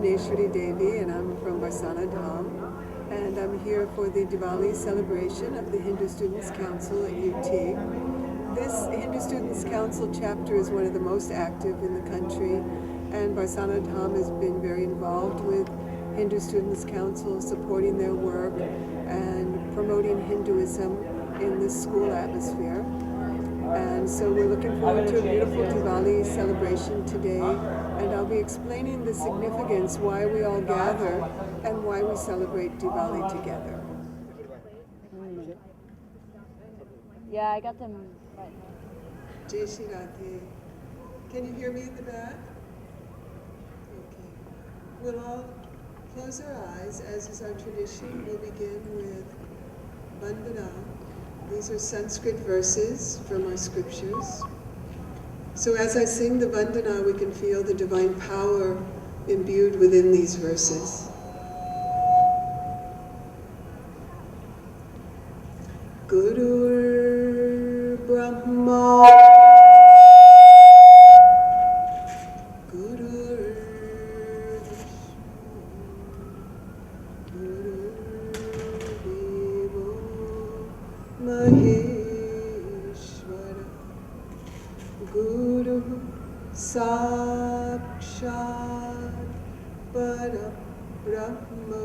Ganeshwari Devi, and I'm from Barsana Dham, and I'm here for the Diwali celebration of the Hindu Students' Council at UT. This Hindu Students' Council chapter is one of the most active in the country, and Barsana Dham has been very involved with Hindu Students' Council, supporting their work and promoting Hinduism in this school atmosphere. And so we're looking forward to a beautiful Diwali celebration today, and I'll be explaining the significance, why we all gather and why we celebrate Diwali together. Yeah, I got them right. Jai Shri Radhe. Can you hear me in the back? Okay. We'll all close our eyes, as is our tradition. We'll begin with Vandana. These are Sanskrit verses from our scriptures. So as I sing the Vandana, we can feel the divine power imbued within these verses. Gurur Brahma, Gurur Vishnu, Gurur Devo Maheshwara, Guru Sakshat Parabrahma,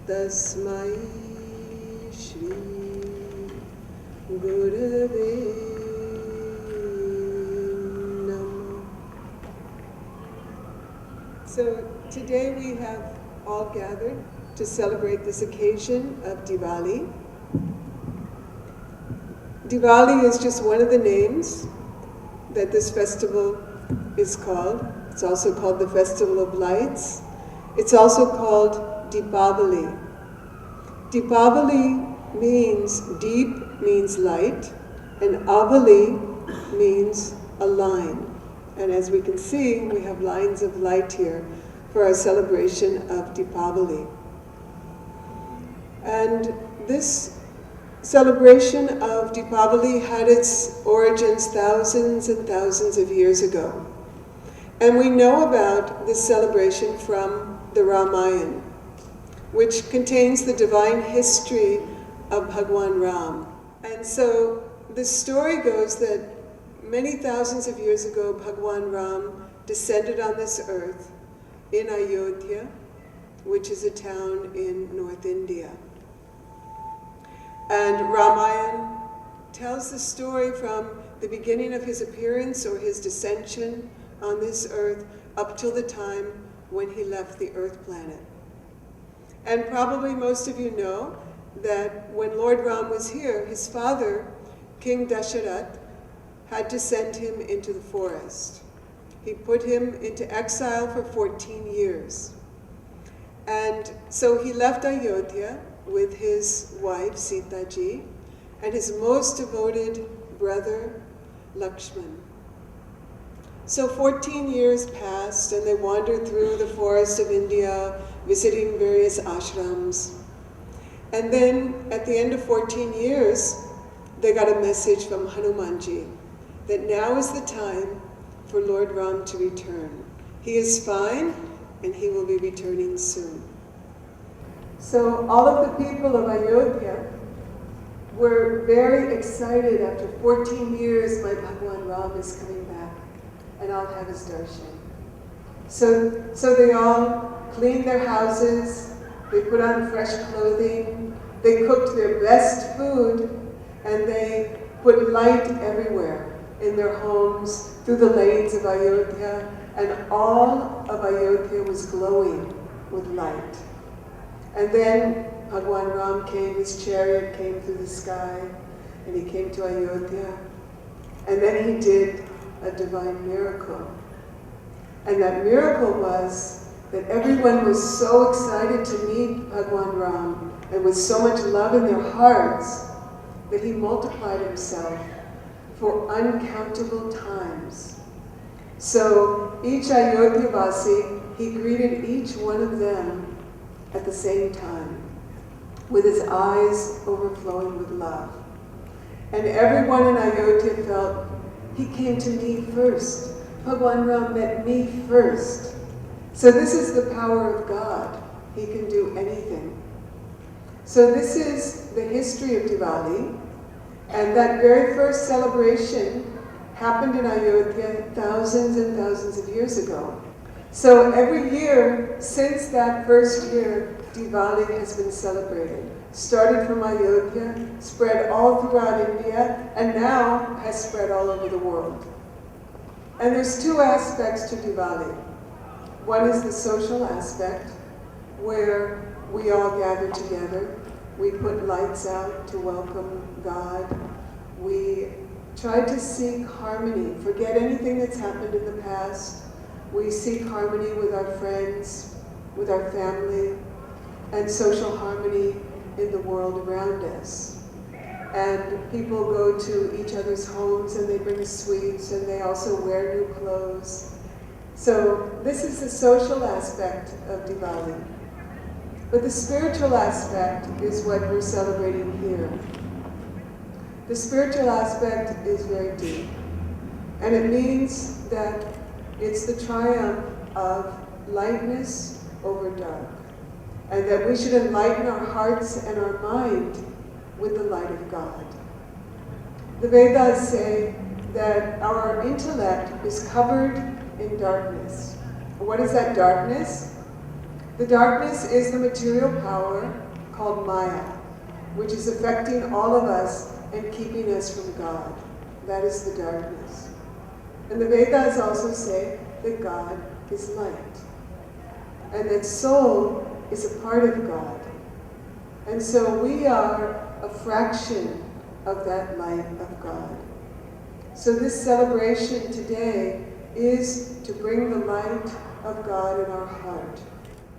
Tasmai Shri Gurave Namo. So today we have all gathered to celebrate this occasion of Diwali. Diwali is just one of the names that this festival is called. It's also called the Festival of Lights. It's also called Deepavali. Deepavali means, deep means light, and avali means a line. And as we can see, we have lines of light here for our celebration of Deepavali. And this celebration of Deepavali had its origins thousands and thousands of years ago. And we know about this celebration from the Ramayana, which contains the divine history of Bhagwan Ram. And so the story goes that many thousands of years ago, Bhagwan Ram descended on this earth in Ayodhya, which is a town in North India. And Ramayana tells the story from the beginning of his appearance or his descension on this earth up till the time when he left the earth planet. And probably most of you know that when Lord Ram was here, his father, King Dasharat, had to send him into the forest. He put him into exile for 14 years. And so he left Ayodhya with his wife, Sita Ji, and his most devoted brother, Lakshman. So 14 years passed, and they wandered through the forest of India, visiting various ashrams. And then, at the end of 14 years, they got a message from Hanumanji that now is the time for Lord Ram to return. He is fine, and he will be returning soon. So all of the people of Ayodhya were very excited. After 14 years, my Bhagwan Ram is coming back, and I'll have his darshan. So they all cleaned their houses, they put on fresh clothing, they cooked their best food, and they put light everywhere in their homes, through the lanes of Ayodhya, and all of Ayodhya was glowing with light. And then Bhagwan Ram came, his chariot came through the sky, and he came to Ayodhya. And then he did a divine miracle. And that miracle was that everyone was so excited to meet Bhagwan Ram, and with so much love in their hearts, that he multiplied himself for uncountable times. So each Ayodhya-vasi, he greeted each one of them at the same time, with his eyes overflowing with love. And everyone in Ayodhya felt, he came to me first. Bhagwan Ram met me first. So this is the power of God. He can do anything. So this is the history of Diwali, and that very first celebration happened in Ayodhya thousands and thousands of years ago. So every year since that first year, Diwali has been celebrated. Started from Ayodhya, spread all throughout India, and now has spread all over the world. And there's two aspects to Diwali. One is the social aspect, where we all gather together. We put lights out to welcome God. We try to seek harmony, forget anything that's happened in the past. We seek harmony with our friends, with our family, and social harmony in the world around us. And people go to each other's homes and they bring sweets and they also wear new clothes. So this is the social aspect of Diwali. But the spiritual aspect is what we're celebrating here. The spiritual aspect is very deep. And it means that it's the triumph of lightness over dark. And that we should enlighten our hearts and our mind with the light of God. The Vedas say that our intellect is covered in darkness. What is that darkness? The darkness is the material power called Maya, which is affecting all of us and keeping us from God. That is the darkness. And the Vedas also say that God is light, and that soul is a part of God. And so we are a fraction of that light of God. So this celebration today is to bring the light of God in our heart.